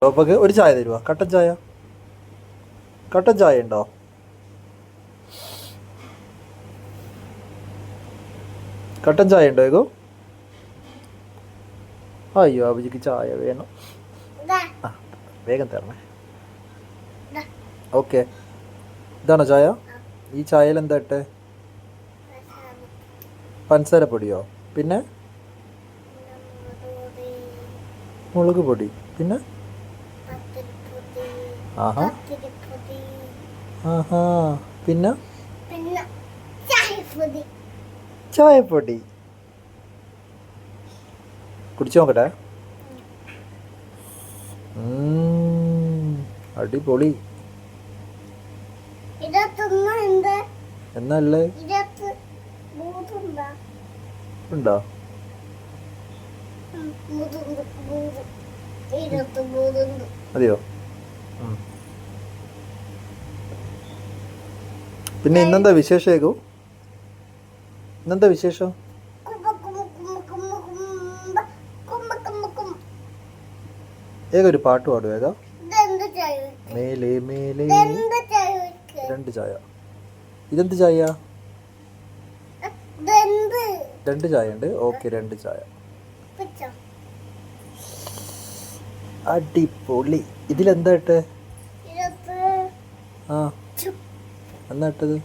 ടോപ്പൊക്കെ ഒരു ചായ തരുമോ? കട്ടൻ ചായ, കട്ടൻ ചായ ഉണ്ടോ? കട്ടൻ ചായ ഉണ്ടോ ഏകോ? അയ്യോ അഭിജിക്ക് ചായ വേണം. ആ വേഗം തരണേ. ഓക്കെ, ഇതാണോ ചായ? ഈ ചായയിൽ എന്താ ഇട്ടെ? പഞ്ചസാര പൊടിയോ? പിന്നെ മുളക് പൊടി, പിന്നെ ആഹാ ആഹാ, പിന്നെ ചായപ്പൊടി. കുടിച്ചു നോക്കട്ടെ. അടിപൊളി. എന്നല്ലേ ഉണ്ടോ? അതെയോ? പിന്നെ ഇന്നെന്താ വിശേഷം ഏകു? ഇന്നെന്താ വിശേഷം? ഏക ഒരു പാട്ട് പാടും ഏക. മേലെ മേലെ രണ്ട് ചായ. ഇതെന്ത് ചായ? രണ്ട് ചായ ഉണ്ട്. ഓക്കെ, രണ്ട് ചായ. അടിപൊളി. ഇതിലെന്താ ഇട്ടെ? ആ എന്നാ ഇട്ടത്?